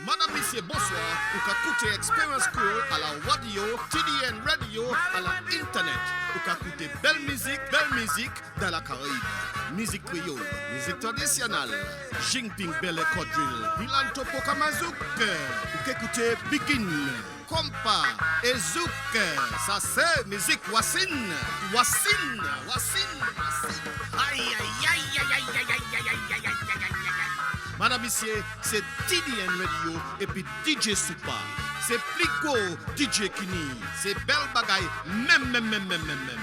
Madame, Messieurs, bonsoir. Ou ka koute Experience Creole à la radio, TDN radio, à la internet. Ou ka koute belle musique dans la Caraïbe. Musique Creole, musique traditionnelle. Jingping Belle Quadrille, Bilan Topo Kamazouk. Ou ka koute Begin, Kompa et Zouk. Ça c'est musique Wassine. Aïe, aïe, aïe, aïe, aïe, aïe, aïe, aïe, aïe, aïe, aïe. Madame, messieurs, c'est TDN Radio et puis DJ Supa. C'est Plico, DJ Kini. C'est belle bagaille, même.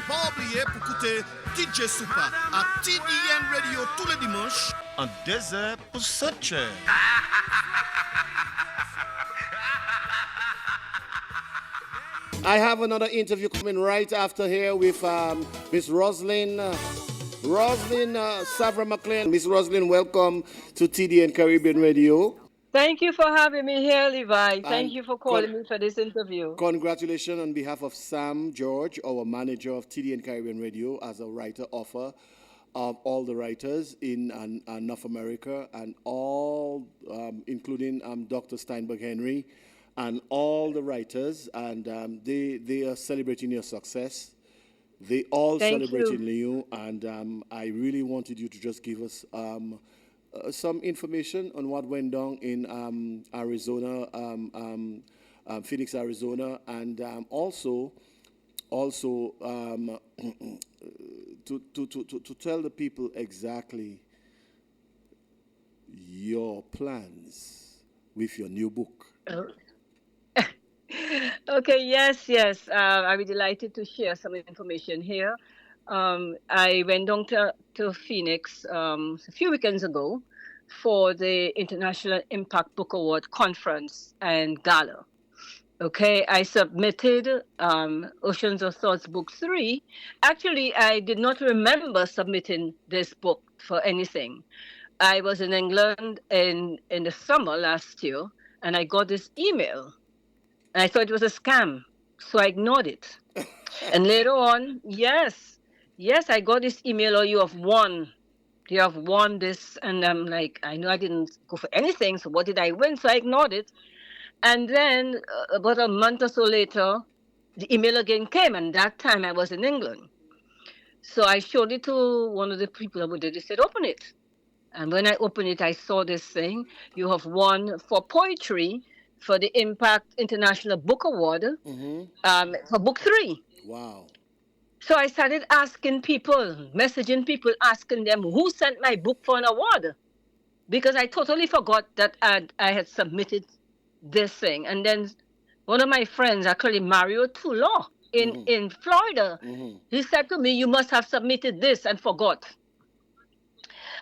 Pas oublier pour écouter DJ Supa à TDN Radio tous les dimanches en 2 heures pour 7 heures. I have another interview coming right after here with Miss Rosalind Severin McClean. Miss Rosalind, welcome to TDN Caribbean Radio. Thank you for having me here, Levi. Thank you for calling me for this interview. Congratulations on behalf of Sam George, our manager of TDN Caribbean Radio, as a writer offer of all the writers in North America and all, including Dr. Steinberg Henry and all the writers, and they are celebrating your success. They all celebrating you, and I really wanted you to just give us some information on what went down in Arizona, Phoenix, Arizona, and also to tell the people exactly your plans with your new book. Okay, yes. I'll be delighted to share some information here. I went down to Phoenix a few weekends ago for the International Impact Book Award Conference and Gala. Okay, I submitted Oceans of Thoughts Book 3. Actually, I did not remember submitting this book for anything. I was in England in the summer last year, and I got this email. And I thought it was a scam, so I ignored it. And later on, yes, I got this email, you have won this. And I'm like, I know I didn't go for anything, so what did I win? So I ignored it. And then about a month or so later, the email again came, and that time I was in England. So I showed it to one of the people who did it. They said, open it. And when I opened it, I saw this thing. You have won for poetry for the Impact International Book Award for Book 3. Wow. So I started asking people, messaging people, asking them who sent my book for an award. Because I totally forgot that I had submitted this thing. And then one of my friends, actually Mario Tulo in Florida, he said to me, you must have submitted this, and forgot.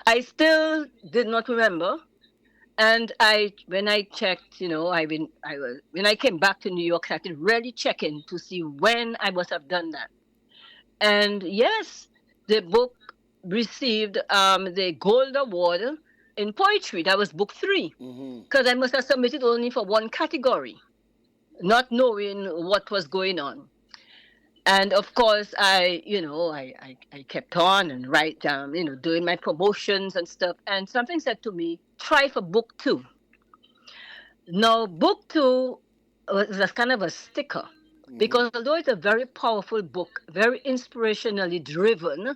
I still did not remember. And when I checked, when I came back to New York, I started really checking to see when I must have done that. And yes, the book received the Gold Award in poetry. That was book 3, because I must have submitted only for one category, not knowing what was going on. And of course, I kept on and write down, doing my promotions and stuff. And something said to me, try for book 2. Now, book 2 was a kind of a sticker, because although it's a very powerful book, very inspirationally driven,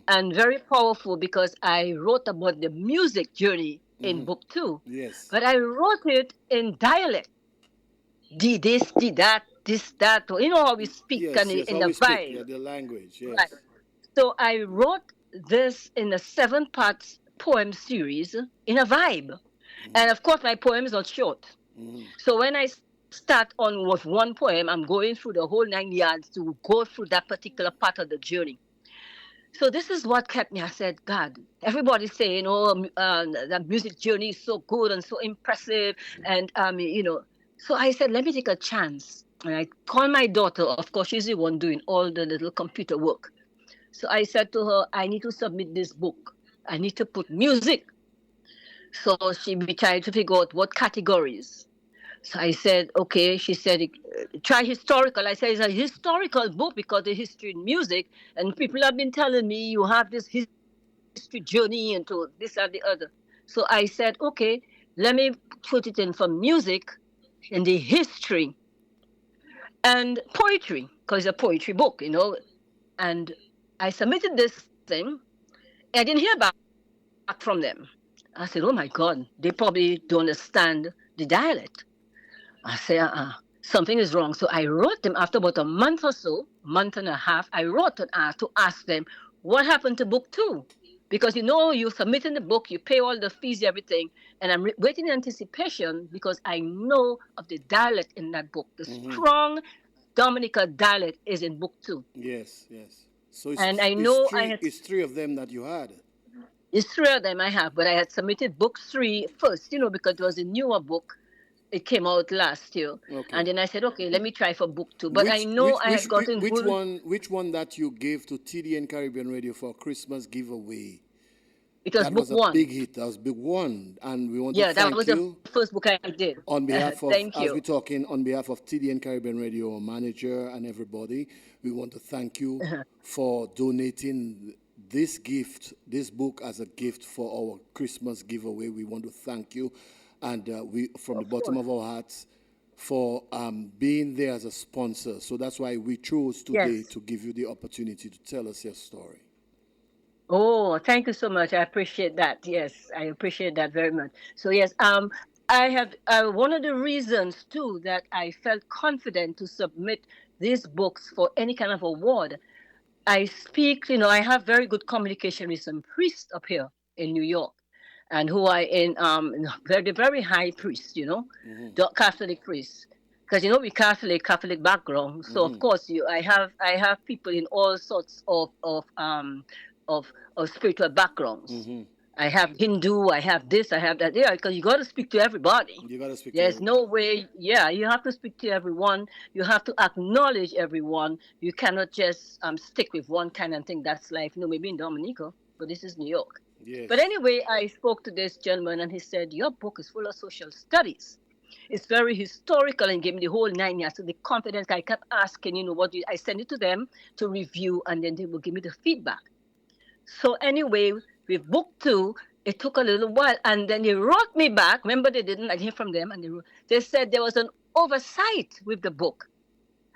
and very powerful, because I wrote about the music journey in book 2. Yes. But I wrote it in dialect. This, that. How we speak in the vibe. The language, yes. Right. So I wrote this in a 7-part poem series in a vibe. And of course, my poems are short. So when I start on with one poem, I'm going through the whole 9 yards to go through that particular part of the journey. So this is what kept me. I said, God, everybody's saying, the music journey is so good and so impressive. And, so I said, let me take a chance. And I called my daughter. Of course, she's the one doing all the little computer work. So I said to her, I need to submit this book. I need to put music. So we tried to figure out what categories. So I said, okay. She said, try historical. I said, it's a historical book because the history in music. And people have been telling me you have this history journey into this and the other. So I said, okay, let me put it in for music, in the history, and poetry, because it's a poetry book, you know. And I submitted this thing. I didn't hear back from them. I said, oh my God, they probably don't understand the dialect. I say, something is wrong. So I wrote them after about a month or so, month and a half. I wrote to ask them what happened to book two, because you know you submit in the book, you pay all the fees, everything, and I'm waiting in anticipation because I know of the dialect in that book. The strong Dominica dialect is in book two, Yes, yes. So and I know I had. it's three of them that you had. It's three of them I have, but I had submitted book three first, you know, because it was a newer book. It came out last year. Okay. And then I said, okay, let me try for book two. But I know I had gotten good. Which one that you gave to TDN Caribbean Radio for Christmas giveaway? It was That book was a one. big hit. That was big one. And we want to thank you. Yeah, that was the first book I did. On behalf of, thank as you. we're talking, on behalf of TDN Caribbean Radio, our manager and everybody, we want to thank you for donating this gift, this book as a gift for our Christmas giveaway. We want to thank you. And we, from the bottom of our hearts, for being there as a sponsor. So that's why we chose today to give you the opportunity to tell us your story. Oh, thank you so much. I appreciate that. Yes, I appreciate that very much. So yes, I have one of the reasons too that I felt confident to submit these books for any kind of award. I speak, you know, I have very good communication with some priests up here in New York, and who are in very very high priests, you know, the Catholic priests. Because you know we Catholic background, so of course I have people in all sorts of spiritual backgrounds. I have Hindu, I have this, I have that. Yeah, because you got to speak to everybody. You got to speak. There's no way. Yeah, you have to speak to everyone. You have to acknowledge everyone. You cannot just stick with one kind and think that's life. You know, maybe in Dominica, but this is New York. Yes. But anyway, I spoke to this gentleman and he said, your book is full of social studies. It's very historical, and gave me the whole 9 years. So the confidence, I kept asking, you know, I send it to them to review, and then they will give me the feedback. So anyway, with book two, it took a little while, and then they wrote me back. Remember, I didn't hear from them, and they said there was an oversight with the book.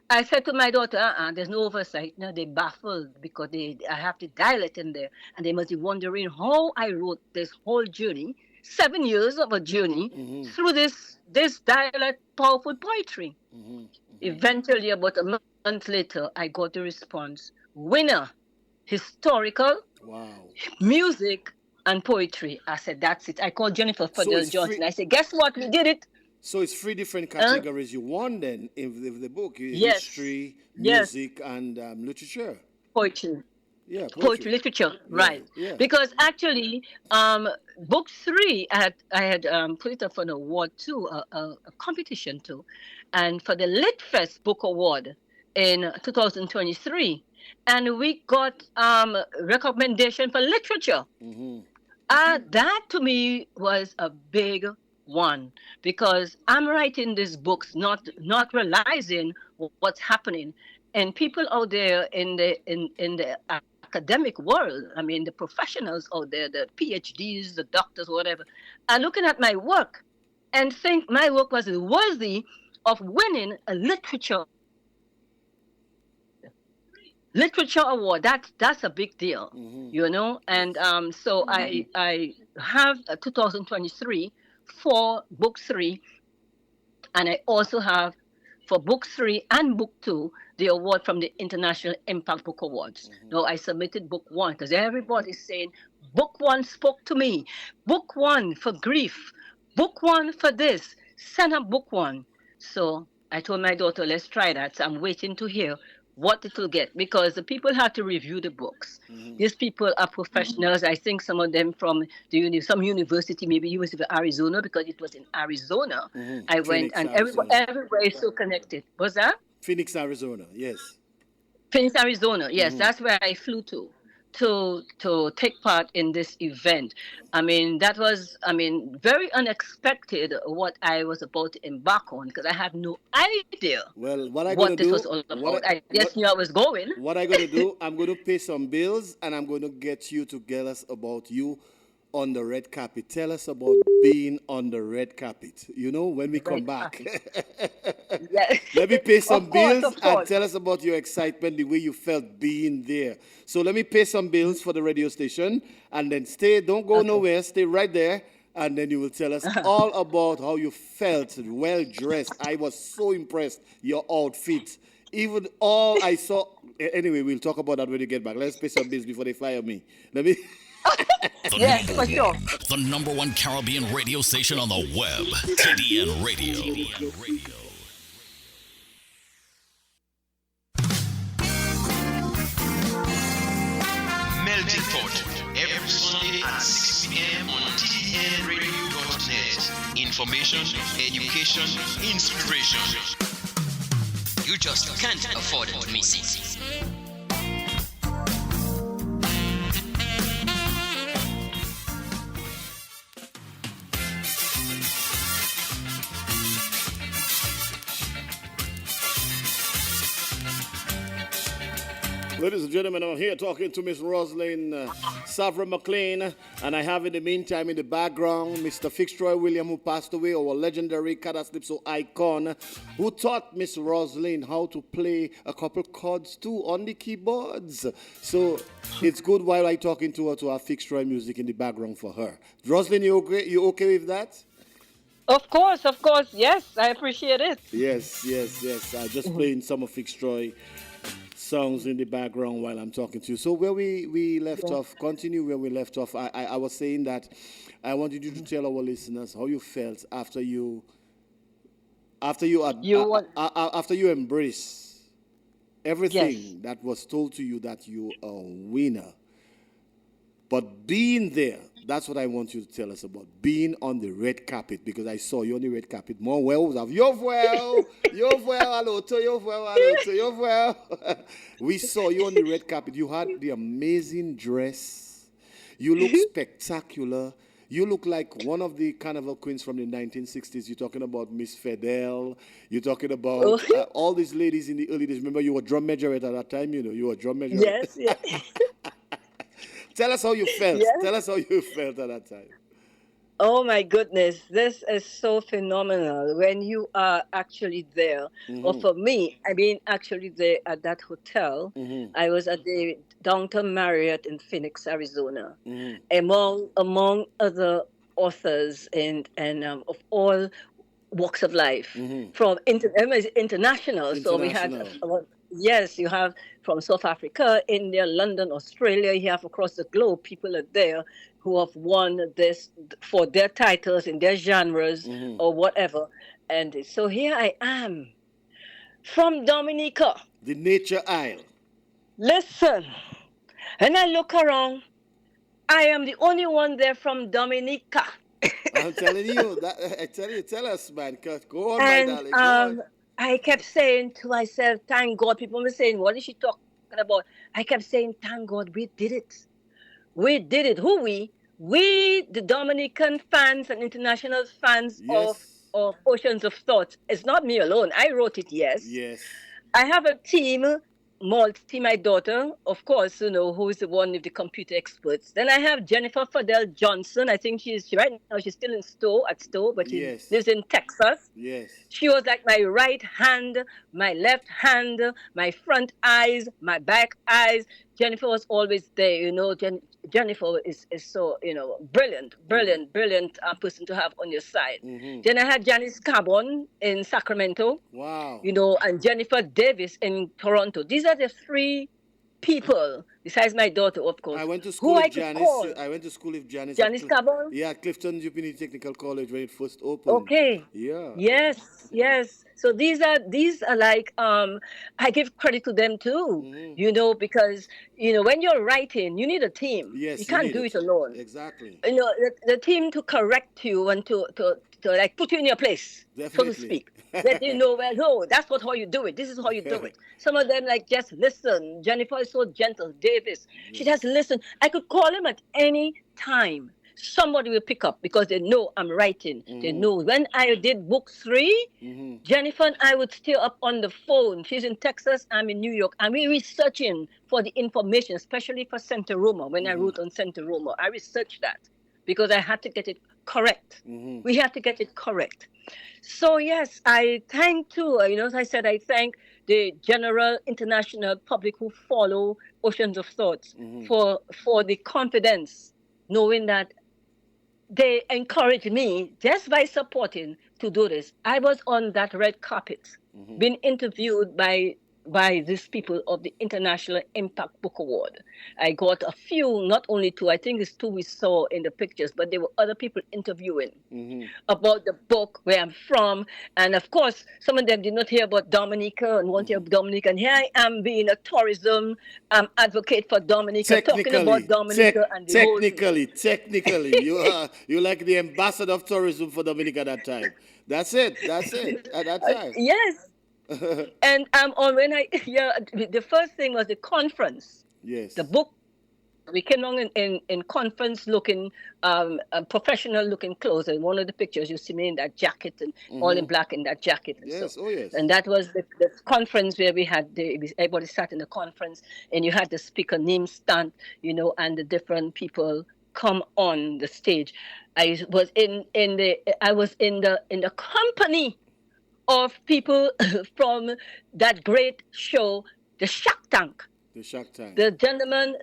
I said to my daughter, there's no oversight. No, they baffled because I have the dialect in there, and they must be wondering how I wrote this whole journey, 7 years of a journey through this dialect, powerful poetry. Eventually, about a month later, I got the response: winner, historical, music, and poetry. I said, that's it. I called Jennifer Fadel Johnson. I said, guess what? We did it. So it's 3 different categories you won then in the book: history, music, and literature. Poetry. Yeah, poetry, literature, right? Yeah. Because actually, book 3, I had put it up for an award too, a competition too, and for the LitFest Book Award in 2023, and we got recommendation for literature. That to me was a big one, because I'm writing these books not realizing what's happening, and people out there in the academic world, I mean the professionals out there, the PhDs, the doctors, whatever, are looking at my work and think my work was worthy of winning a literature award. That's a big deal, you know. And so I have 2023 for book 3, and I also have for book 3 and book 2 the award from the International Impact Book Awards. Now I submitted book 1 because everybody's saying book 1 spoke to me, book 1 for grief, book 1 for this, send up book 1. So I told my daughter, let's try that. So I'm waiting to hear what it will get, because the people have to review the books. These people are professionals. I think some of them from some university, maybe University of Arizona, because it was in Arizona. I went, and everywhere is so connected. What's that? Phoenix, Arizona, yes. Phoenix, Arizona, yes. That's where I flew to take part in this event. I mean, that was, very unexpected what I was about to embark on, because I had no idea what this was all about. I just knew I was going. What I'm going to do, I'm going to pay some bills, and I'm going to get you to tell us about you on the red carpet. Tell us about being on the red carpet. You know, when we come Red back. carpet. Yes. Let me pay some Of course, bills of and course. tell us about your excitement, the way you felt being there. So let me pay some bills for the radio station and then stay, don't go Okay. nowhere, stay right there. And then you will tell us all about how you felt, well dressed. I was so impressed, your outfit. Even all I saw. Anyway, we'll talk about that when you get back. Let's pay some bills before they fire me. Let me. Yes, for sure. The number one Caribbean radio station on the web. TDN Radio. Melting Pot every Sunday at 6 p.m. on TDNradio.net. Information, education, inspiration. You just can't afford to miss it. Ladies and gentlemen, I'm here talking to Miss Rosalind Severin McClean, and I have in the meantime in the background Mr. Fitzroy William, who passed away, our legendary Cadaslypso icon, who taught Miss Rosalind how to play a couple chords too on the keyboards. So it's good while I talking to her to have Fitzroy music in the background for her. Rosalind, you okay? You okay with that? Of course. Yes, I appreciate it. Yes. I just playing some of Fitzroy songs in the background while I'm talking to you. So where we left off, continue where we left off. I was saying that I wanted you to tell our listeners how you felt after you embrace everything that was told to you that you are a winner. But being there, that's what I want you to tell us about. Being on the red carpet, because I saw you on the red carpet. More wells of yo well. We saw you on the red carpet. You had the amazing dress. You look spectacular. You look like one of the carnival queens from the 1960s. You're talking about Miss Fidel. You're talking about all these ladies in the early days. Remember, you were drum majorette at that time. You know, you were drum majorette. Yes. Tell us how you felt. Yes. Tell us how you felt at that time. Oh my goodness, this is so phenomenal when you are actually there. Or for me, I mean, actually there at that hotel. I was at the Downtown Marriott in Phoenix, Arizona, among other authors and of all walks of life, from international. So we had. Yes, you have from South Africa, India, London, Australia. You have across the globe, people are there who have won this for their titles in their genres or whatever. And so here I am from Dominica. The Nature Isle. Listen, and I look around. I am the only one there from Dominica. I'm telling you, tell us, man. Go on, my darling. Go on. I kept saying to myself, thank God. People were saying, what is she talking about? I kept saying, thank God, we did it. We did it. Who we? We, the Dominican fans and international fans of Oceans of Thought. It's not me alone. I wrote it, yes. Yes. I have a team, Malty, my daughter, of course, you know, who is the one of the computer experts. Then I have Jennifer Fidel Johnson. I think right now she's still at Stowe, but she lives in Texas. Yes. She was like my right hand, my left hand, my front eyes, my back eyes. Jennifer was always there, you know. Jennifer is so, you know, brilliant person to have on your side. Then I had Janice Carbon in Sacramento. Wow. You know, and Jennifer Davis in Toronto. These are the three people, besides my daughter, of course. I went to school with Janice. Janice Carbon? Yeah, at Clifton Jupiter Technical College when it first opened. Okay. Yeah. Yes. So these are like I give credit to them too. You know, because you know when you're writing, you need a team. Yes, you can't do it alone. Exactly. You know, the team to correct you and to like put you in your place, Definitely. so to speak. Let you know, well, no, that's not how you do it. This is how you do it. Some of them like just listen. Jennifer is so gentle. Davis, she just listen. I could call him at any time. Somebody will pick up because they know I'm writing. They know. When I did book 3, Jennifer and I would stay up on the phone. She's in Texas, I'm in New York, and we're researching for the information, especially for Santa Roma. When I wrote on Santa Roma, I researched that because I had to get it correct. We had to get it correct. So yes, I thank too, as I said, I thank the general international public who follow Oceans of Thoughts for the confidence, knowing that they encouraged me just by supporting to do this. I was on that red carpet, being interviewed by these people of the International Impact Book Award. I got a few, not only two, I think it's two we saw in the pictures, but there were other people interviewing about the book, where I'm from. And of course, some of them did not hear about Dominica and want to hear Dominica. And here I am being a tourism advocate for Dominica, talking about Dominica and the whole thing. Technically, you're like the ambassador of tourism for Dominica at that time. That's it. At that time. Yes. And the first thing was the conference. Yes. The book, we came on in conference looking, professional looking clothes. And one of the pictures you see me in that jacket and all in black in that jacket. And yes, so. oh yes. And that was the conference where we had everybody sat in the conference, and you had the speaker Nim Stant, and the different people come on the stage. I was in the company of people from that great show, the Shark Tank. The Shark Tank. The gentleman,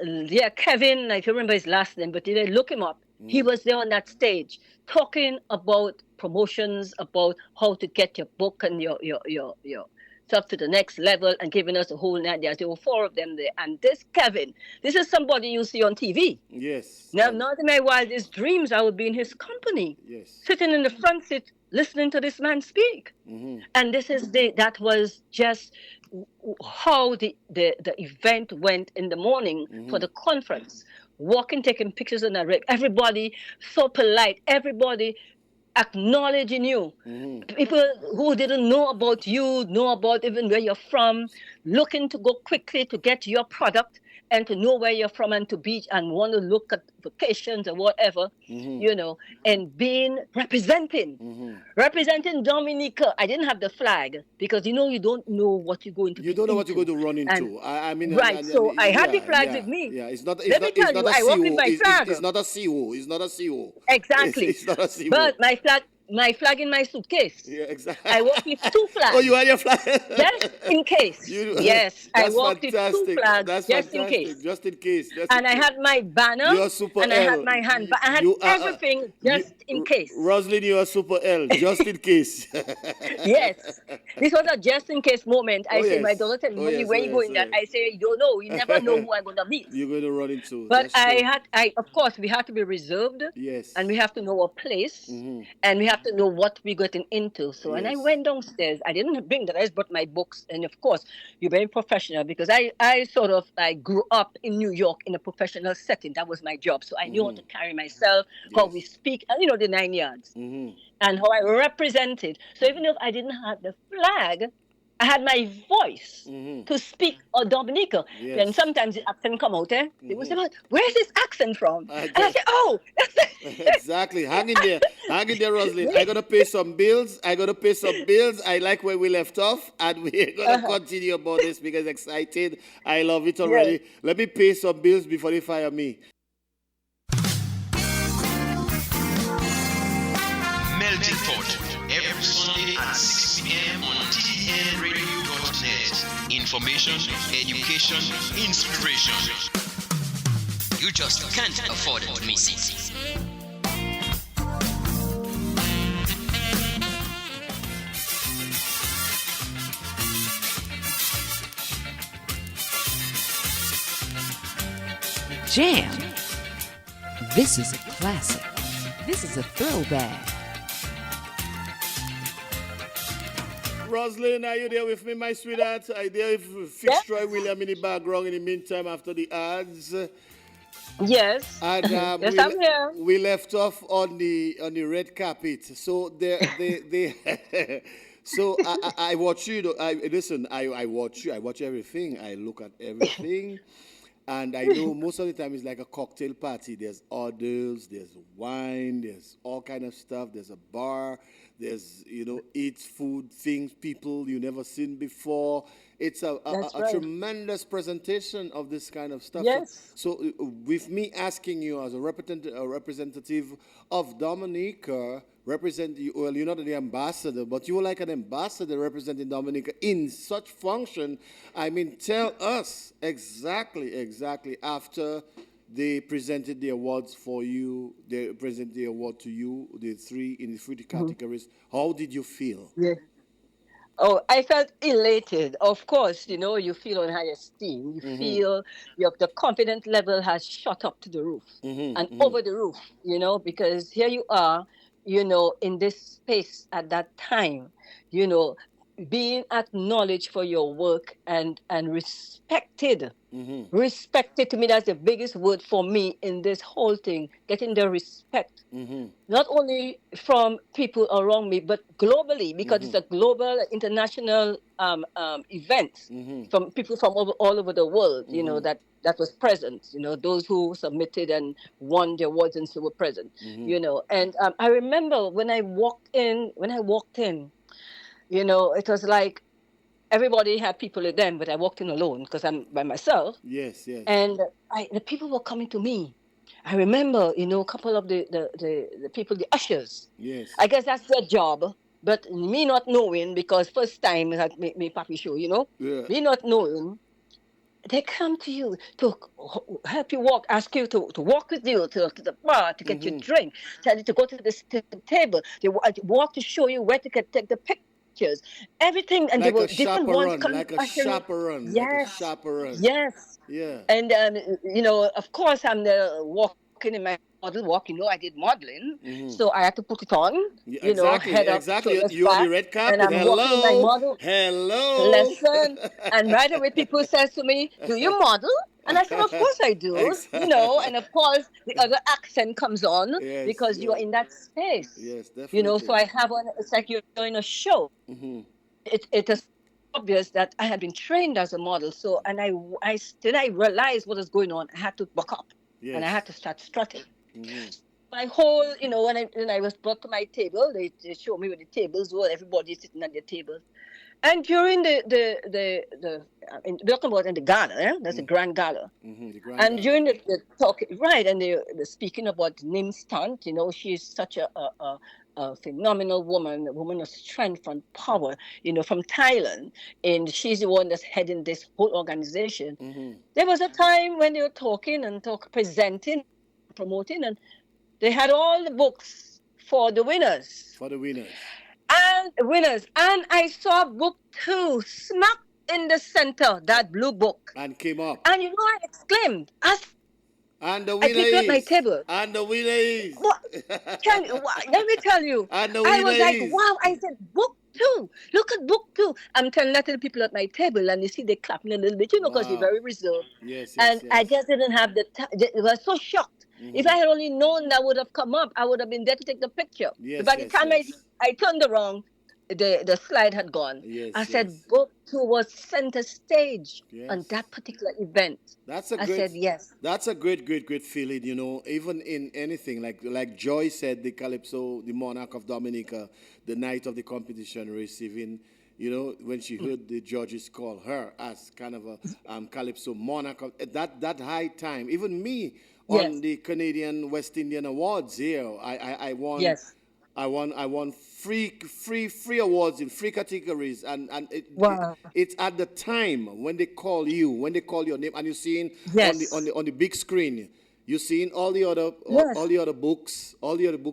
Kevin, I can't remember his last name, but they look him up. He was there on that stage talking about promotions, about how to get your book and your stuff to the next level, and giving us a whole night. There were four of them there. And this Kevin, this is somebody you see on TV. Yes. Now, not in my wildest dreams, I would be in his company. Yes. Sitting in the front seat, listening to this man speak. And that was just how the event went in the morning for the conference. Walking, taking pictures on that. Everybody so polite. Everybody acknowledging you. People who didn't know about you, know about even where you're from, looking to go quickly to get your product and to know where you're from and to be and want to look at vacations or whatever, and being representing Dominica. I didn't have the flag because you don't know what you're going to. You don't know what you're going to run into. I had the flag with me. Yeah, it's not. Let me tell you, I walk with my flag. It's not a CO. It's not a CO. Exactly. It's not a CO. But my flag in my suitcase. Yeah, exactly. I walk with two flags. Oh, you had your flag? Just in case. Yes, I walked with two flags. That's just fantastic. in case. Just in case. I had my banner. You're Super and L. I had my hand. I had everything just in case. Rosalind, you are Super L. Just in case. Yes. This was a just in case moment. I say, my daughter tell me, where you going that? I say, you don't know. You never know who I'm going to meet. You're going to run into. But of course, we have to be reserved. Yes. And we have to know our place. And we have to know what we're getting into. So when I went downstairs, I didn't bring the rest but my books. And of course, you're very professional because I grew up in New York in a professional setting. That was my job. So I knew how to carry myself, how we speak, and the 9 yards. And how I represented. So even if I didn't have the flag, I had my voice to speak on Dominica. Yes. And sometimes the accent come out, They would say, where's this accent from? And I say, oh, that's it. Exactly. Hang in there, Rosalind. I got to pay some bills. I like where we left off, and we're going to continue about this because it's exciting. I love it already. Yes. Let me pay some bills before they fire me. Melting Pot, every Sunday at 6 p.m. on TDNradio.net. Information, education, inspiration. You just can't afford it to miss it. Jam. This is a classic. This is a throwback. Rosalind, are you there with me, my sweetheart? Are you there with Fitzroy William in the background in the meantime after the ads? Yes. And yes, I'm here. We left off on the red carpet. So so I watch you. I watch you. I watch everything. I look at everything. And I know most of the time it's like a cocktail party. There's hors d'oeuvres, there's wine, there's all kind of stuff. There's a bar, There's, eat food, things, people you never seen before. It's a That's right. tremendous presentation of this kind of stuff. Yes. So with me asking you as a representative of Dominica, you're not the ambassador, but you're like an ambassador representing Dominica in such function. I mean, tell us exactly after they presented the awards for you, they presented the award to you, the three categories. How did you feel? Yeah. Oh, I felt elated. Of course, you feel on high esteem. You feel the confidence level has shot up to the roof and over the roof, because here you are, in this space at that time, being acknowledged for your work and respected. Respected, to me, that's the biggest word for me in this whole thing, getting the respect. Not only from people around me, but globally, because it's a global, international event from people from all over the world, that was present, those who submitted and won the awards and so were present, And I remember when I walked in, it was like everybody had people with them, but I walked in alone because I'm by myself. Yes. And the people were coming to me. I remember, a couple of the people, the ushers. Yes. I guess that's their job. But me not knowing, because first time at me papi show, me not knowing, they come to you to help you walk, ask you to walk with you to the bar to get your drink, tell you to go to the table. They walk to show you where to take the pictures, everything. And like there were different ones coming. Like a chaperone. Yes. Like a chaperone. Yes. Yeah. And, of course, I'm the walking in my model walk. I did modeling. So I had to put it on. Yeah, head up. Exactly. You on the red carpet. And I'm walking my model. Hello. Lesson. And right away, people says to me, "Do you model?" And I said, "Of course I do." Exactly. And of course, the other accent comes on because you are in that space. Yes, definitely. So I have it's like you're in a show. It is obvious that I had been trained as a model. So, and I realized what was going on. I had to buck up and I had to start strutting. My whole, when I was brought to my table, they showed me where the tables were. Everybody's sitting at their tables. And during the talking about in the gala, that's a grand gala. And during the talk, right, and the speaking about Nim Stant, she's such a phenomenal woman, a woman of strength and power, from Thailand, and she's the one that's heading this whole organization. There was a time when they were talking and presenting, promoting, and they had all the books for the winners. And I saw book 2 smack in the center, that blue book. And came up. And I exclaimed, and the winner I picked up my table. And the winner is. Let me tell you. And the winner I was like, wow. I said, book 2. Look at book 2. I'm telling that to the people at my table, and you see they clapping a little bit, because they're very reserved. Yes. I just didn't have the time. They were so shocked. If I had only known that would have come up, I would have been there to take the picture. By the time I turned around, the slide had gone. I said, book 2 was center stage on that particular event. I said yes. That's a great feeling, even in anything. Like Joy said, the Calypso, the monarch of Dominica, the night of the competition, receiving, when she heard the judges call her as kind of a Calypso monarch of that high time. Even me on the Canadian West Indian Awards here, I won. Yes. I won free awards in free categories, and it's at the time when they call your name, and you're seeing on the big screen, you're seeing all the other books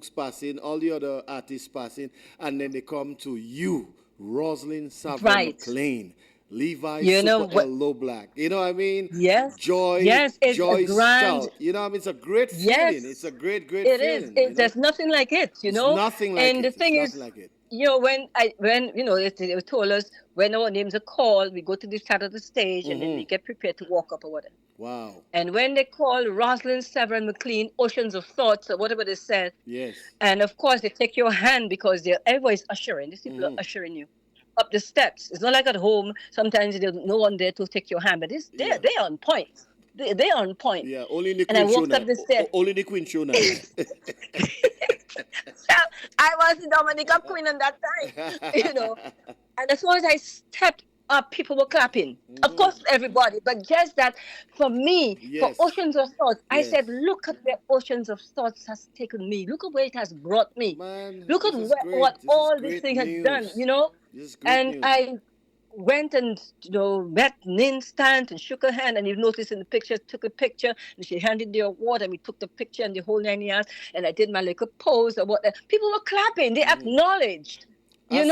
passing, all the other artists passing, and then they come to you, Rosalind Severin McClean. Levi Super Low Black. You know what I mean? Yes. Joy. Yes, it's Joy a grand. Stout. You know what I mean? It's a great feeling. Yes. It's a great It feeling. is. There's nothing like it, It's nothing like it. And the thing is, like it. when they told us when our names are called, we go to the side of the stage and then we get prepared to walk up or whatever. Wow. And when they call Rosalind Severin McClean, Oceans of Thoughts, or whatever they said. Yes. And of course, they take your hand because everybody's ushering. These people are ushering you up the steps. It's not like at home. Sometimes there's no one there to take your hand, but they're on point. They're on point. Yeah, only the and I Queen walked show up the stairs. Only the Queen show now. So I was the Dominican queen at that time. And as soon as I stepped up, people were clapping. Of course, everybody, but just that for me, for Yes. Oceans of Thoughts, I Yes. said, look at where Oceans of Thoughts has taken me. Look at where it has brought me. Man, Look at this is great. what This is all this great thing has news. done, This is great And news. I went and met Nim Stant and shook her hand, and you notice in the picture, took a picture, and she handed the award, and we took the picture and the whole 9 years, and I did my little pose or what. People were clapping, they acknowledged, As-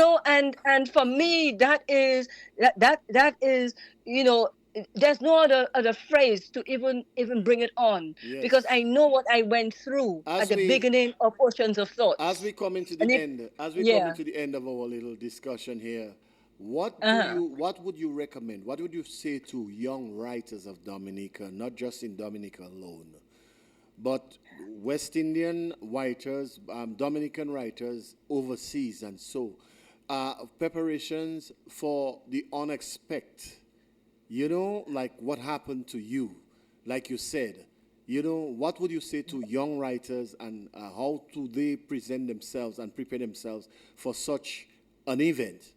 and for me that is that is there's no other phrase to even bring it on, Yes. because I know what I went through As at the we- beginning of Oceans of Thoughts. As we come into the And end, of our little discussion here, what would you recommend? What would you say to young writers of Dominica, not just in Dominica alone, but West Indian writers, Dominican writers overseas, and so preparations for the unexpected? Like what happened to you, like you said. What would you say to young writers, and how do they present themselves and prepare themselves for such an event?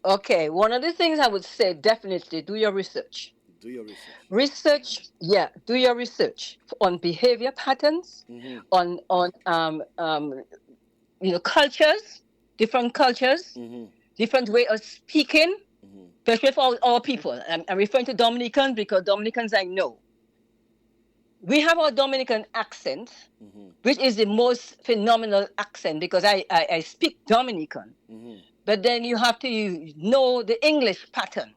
Okay, one of the things I would say, definitely do your research. Do your research. Do your research on behavior patterns, on cultures, different cultures, different way of speaking, especially for our people. I'm referring to Dominicans because Dominicans I know. We have our Dominican accent, which is the most phenomenal accent, because I speak Dominican. But then you have to know the English pattern.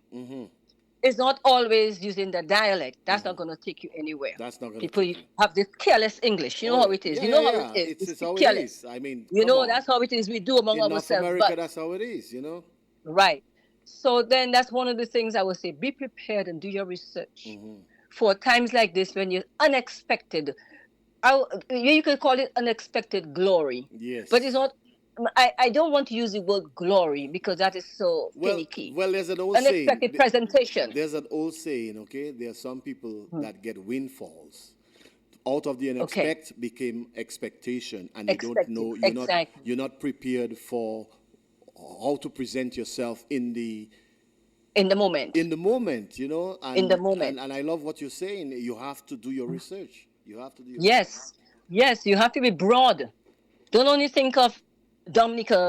It's not always using the dialect. That's not going to take you anywhere. That's not going to People have this careless English. You know how it is. Yeah, you know yeah, how it is. It's how careless. it is. I mean, That's how it is. We do among in North ourselves. America, But, that's how it is. right. So then that's one of the things I would say. Be prepared and do your research for times like this when you're unexpected. You could call it unexpected glory. Yes. But it's not. I don't want to use the word glory because that is so finicky. Well, there's an old Unexpected saying. presentation. There's an old saying, okay? There are some people that get windfalls. Out of the unexpected became expectation, and you don't know, you're not prepared for how to present yourself in the moment. And, in the moment. And I love what you're saying. You have to do your research. You have to do your Yes, you have to be broad. Don't only think of Dominican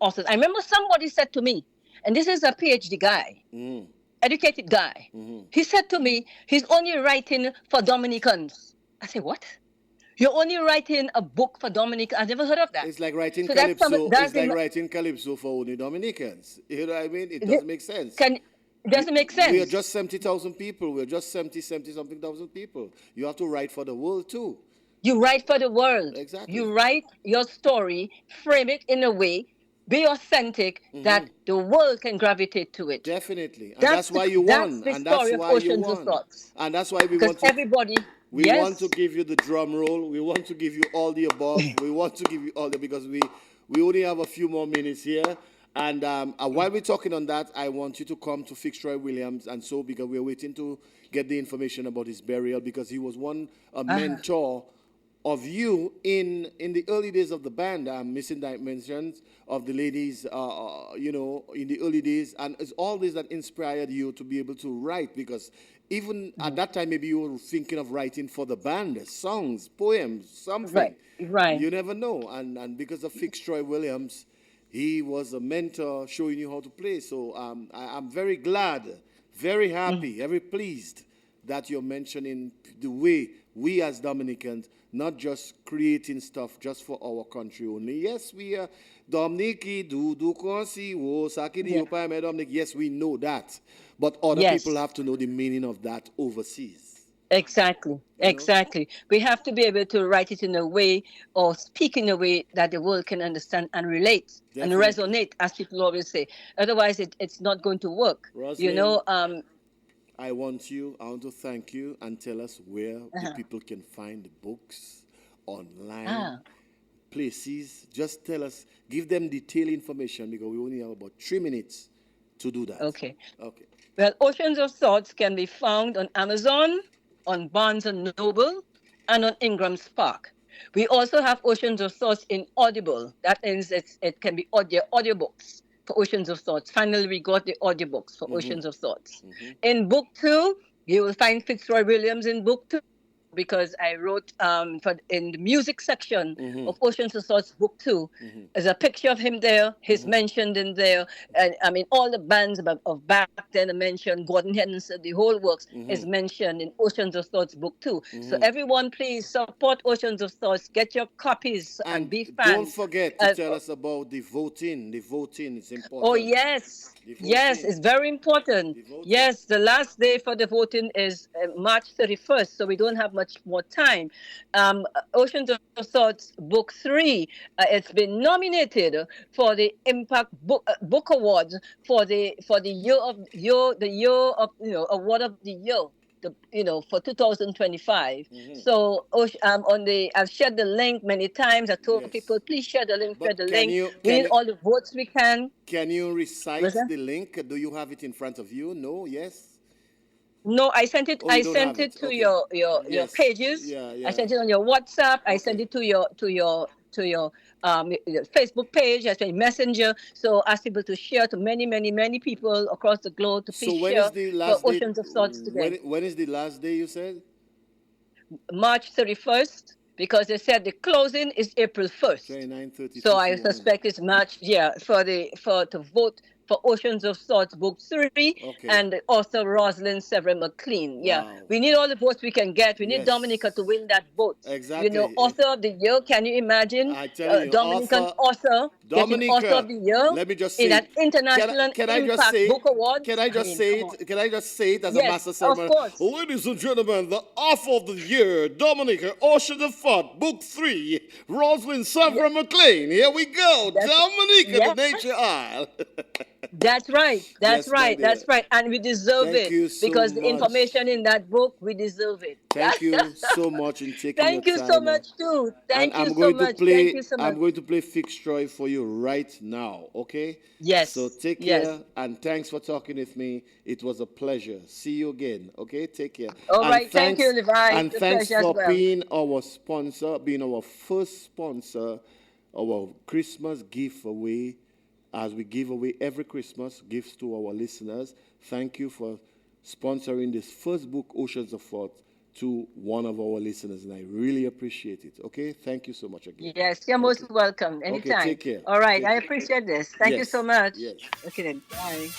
authors. I remember somebody said to me, and this is a PhD guy, educated guy. He said to me, he's only writing for Dominicans. I said, what? You're only writing a book for Dominicans? I've never heard of that. It's like writing calypso. It's like writing calypso for only Dominicans. You know what I mean? It doesn't make sense. Doesn't make sense. We are just 70,000 people. We're just 70-something thousand people. You have to write for the world too. You write for the world. Exactly. You write your story, frame it in a way, be authentic, that the world can gravitate to it. Definitely. And that's why you won. That's the story of Oceans of Thoughts. And that's why we want to... everybody... We want to give you the drum roll. We want to give you all the above. We want to give you all the... Because we only have a few more minutes here. And while we're talking on that, I want you to come to Fitzroy Williams, and so because we're waiting to get the information about his burial, because he was a mentor of you in the early days of the band. Missing dimensions of the ladies, in the early days, and it's all this that inspired you to be able to write, because even at that time maybe you were thinking of writing for the band, songs, poems, something. Right. You never know, and because of Fitzroy Williams, he was a mentor showing you how to play. So I'm very glad, very happy, very pleased that you're mentioning the way we as Dominicans, not just creating stuff just for our country only. Yes, we are Dominici, do consi, wo saki di yopa me Dominic. Yes, we know that. But other people have to know the meaning of that overseas. Exactly. We have to be able to write it in a way or speak in a way that the world can understand and relate and resonate, as people always say. Otherwise, it's not going to work. Rosalind, I want to thank you and tell us where the people can find the books online, places. Just tell us, give them detailed information, because we only have about 3 minutes to do that. Okay. Well, Oceans of Thoughts can be found on Amazon, on Barnes & Noble, and on Ingram's Park. We also have Oceans of Thoughts in Audible. That means it can be audiobooks for Oceans of Thoughts. Finally, we got the audiobooks for Oceans of Thoughts. In book 2, you will find Fitzroy Williams in book 2, because I wrote in the music section of Oceans of Thoughts book 2. There's a picture of him there. He's mentioned in there. And I mean, all the bands of back then are mentioned. Gordon Henderson, the whole works is mentioned in Oceans of Thoughts book 2. So everyone, please support Oceans of Thoughts. Get your copies and be fans. Don't forget to tell us about the voting. The voting is important. Oh, yes. Yes, it's very important. Yes, the last day for the voting is March 31st, so we don't have much more time. Oceans of Thoughts Book 3, it's been nominated for the Impact Book Awards for the year of award of the year. For 2025. So I've shared the link many times. I told people, please share the link, we need all the votes we can. Can you recite the link? Do you have it in front of you? No? Yes? No, I sent it. I sent it to your pages. I sent it on your WhatsApp. I sent it to your Facebook page. I sent Messenger. So ask people to share to many people across the globe to please share for Oceans of Thoughts today. When is the last day you said? March 31st, because they said the closing is April 1st. So I suspect it's March. To vote for Oceans of Thoughts Book 3 and the author Rosalind Severin McClean. Wow. We need all the votes we can get. We need Dominica to win that vote. Exactly. Author of the year. Can you imagine? I tell you, Dominican author getting author of the year. Let me just say in an international Impact Book Award. Can I just say it as a master ceremony? Of course. Ladies and gentlemen, the author of the year, Dominica, Oceans of Thought, Book 3, Rosalind Severin McClean. Here we go. Dominica, the Nature Isle. That's right. That's right. And we deserve it because the information in that book, we deserve it. Thank you so much in taking Thank your you time. so much, too. Thank you so much. I'm going to play Fitzroy for you right now, okay? Yes. So take care, and thanks for talking with me. It was a pleasure. See you again, okay? Take care. All right. Thank you, Levi. And thanks for being our sponsor, being our first sponsor, our Christmas giveaway. As we give away every Christmas gifts to our listeners, thank you for sponsoring this first book, Oceans of Thought, to one of our listeners, and I really appreciate it. Okay? Thank you so much again. Yes, you're most welcome. Anytime. Okay, take care. All right, I appreciate this. Thank you so much. Yes. Okay then, bye.